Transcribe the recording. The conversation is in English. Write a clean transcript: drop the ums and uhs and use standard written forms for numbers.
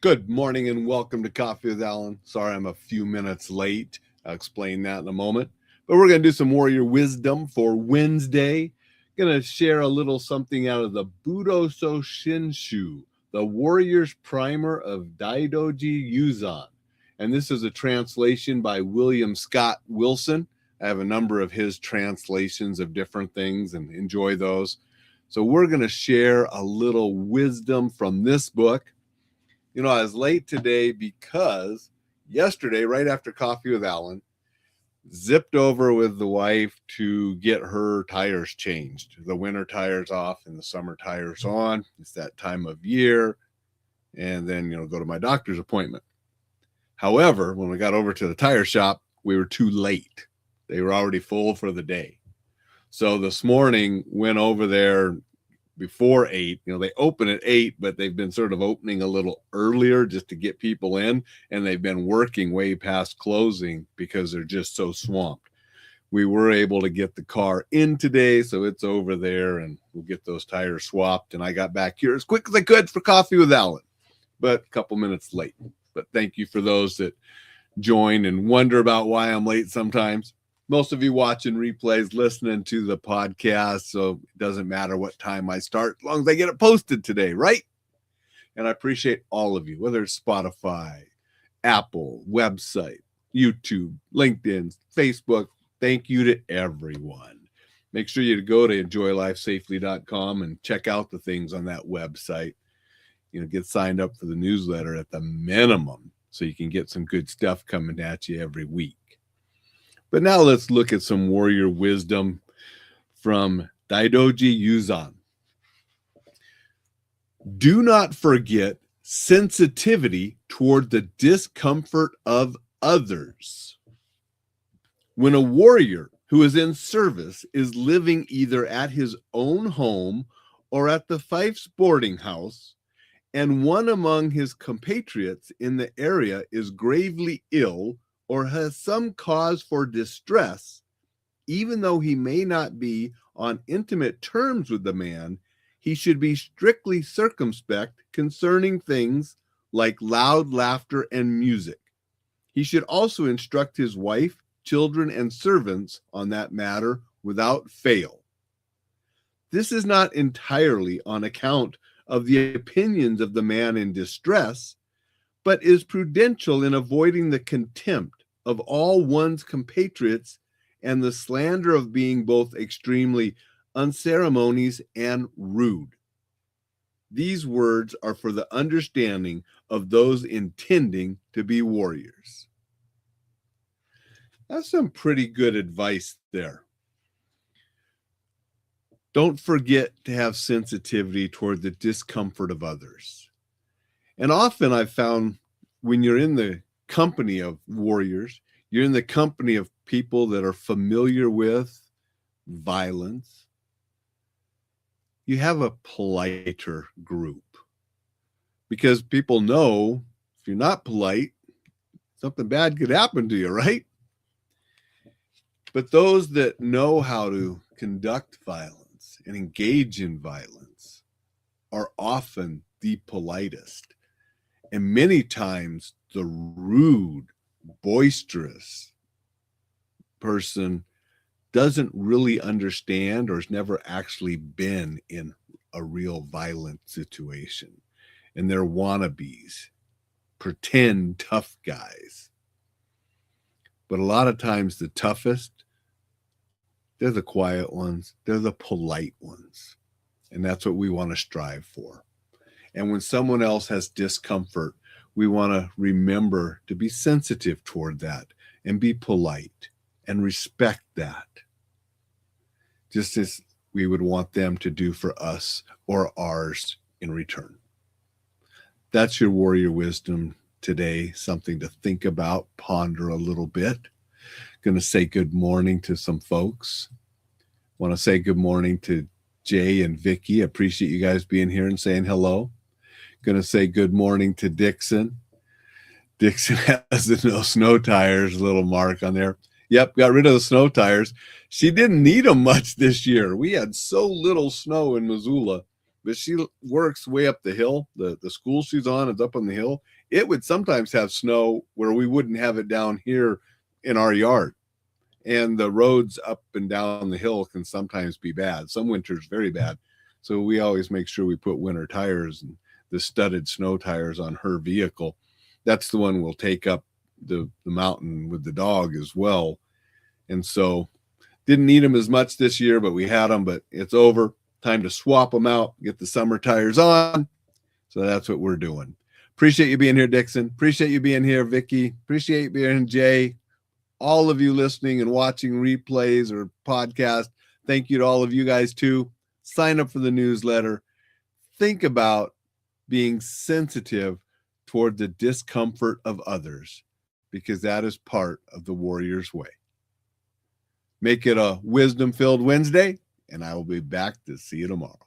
Good morning and welcome to Coffee with Alain. Sorry I'm a few minutes late. I'll explain that in a moment. But we're going to do some warrior wisdom for Wednesday. Going to share a little something out of the Budoshoshinshu, the Warrior's Primer of Daidoji Yuzan. And this is a translation by William Scott Wilson. I have a number of his translations of different things and enjoy those. So we're going to share a little wisdom from this book. You know, I was late today because yesterday, right after Coffee with Alain, zipped over with the wife to get her tires changed. The winter tires off and the summer tires on. It's that time of year. And then, go to my doctor's appointment. However, when we got over to the tire shop, we were too late. They were already full for the day. So this morning, went over there before 8. They open at 8, but they've been sort of opening a little earlier just to get people in, and they've been working way past closing because they're just so swamped. We were able to get the car in today, so it's over there, and we'll get those tires swapped. And I got back here as quick as I could for Coffee with Alain, but a couple minutes late. But thank you for those that join and wonder about why I'm late sometimes. Most of you watching replays, listening to the podcast, so it doesn't matter what time I start, as long as I get it posted today, right? And I appreciate all of you, whether it's Spotify, Apple, website, YouTube, LinkedIn, Facebook. Thank you to everyone. Make sure you go to enjoylifesafely.com and check out the things on that website. Get signed up for the newsletter at the minimum so you can get some good stuff coming at you every week. But now let's look at some warrior wisdom from Daidoji Yuzan. Do not forget sensitivity toward the discomfort of others. When a warrior who is in service is living either at his own home or at the Fife's boarding house, and one among his compatriots in the area is gravely ill or has some cause for distress, even though he may not be on intimate terms with the man, he should be strictly circumspect concerning things like loud laughter and music. He should also instruct his wife, children, and servants on that matter without fail. This is not entirely on account of the opinions of the man in distress, but is prudential in avoiding the contempt of all one's compatriots and the slander of being both extremely unceremonious and rude. These words are for the understanding of those intending to be warriors. That's some pretty good advice there. Don't forget to have sensitivity toward the discomfort of others. And often I've found when you're in the company of warriors, you're in the company of people that are familiar with violence, you have a politer group, because people know if you're not polite, something bad could happen to you, right? But those that know how to conduct violence and engage in violence are often the politest. And many times the rude, boisterous person doesn't really understand or has never actually been in a real violent situation. And they're wannabes, pretend tough guys. But a lot of times the toughest, they're the quiet ones, they're the polite ones. And that's what we want to strive for. And when someone else has discomfort, we want to remember to be sensitive toward that and be polite and respect that, just as we would want them to do for us or ours in return. That's your warrior wisdom today, something to think about, ponder a little bit. Going to say good morning to some folks. Want to say good morning to Jay and Vicky. Appreciate you guys being here and saying hello. Going to say good morning to Dixon. Dixon has the no snow tires little mark on there. Yep, got rid of the snow tires. She didn't need them much this year. We had so little snow in Missoula but she works way up the hill. The school she's on is up on the hill. It would sometimes have snow where we wouldn't have it down here in our yard. And the roads up and down the hill can sometimes be bad. Some winters very bad. So we always make sure we put winter tires and the studded snow tires on her vehicle. That's the one we'll take up the mountain with the dog as well. And so didn't need them as much this year, but we had them, but it's over. Time to swap them out, get the summer tires on. So that's what we're doing. Appreciate you being here, Dixon. Appreciate you being here, Vicky. Appreciate you being here, Jay. All of you listening and watching replays or podcasts. Thank you to all of you guys too. Sign up for the newsletter. Think about being sensitive toward the discomfort of others, because that is part of the warrior's way. Make it a wisdom-filled Wednesday, and I will be back to see you tomorrow.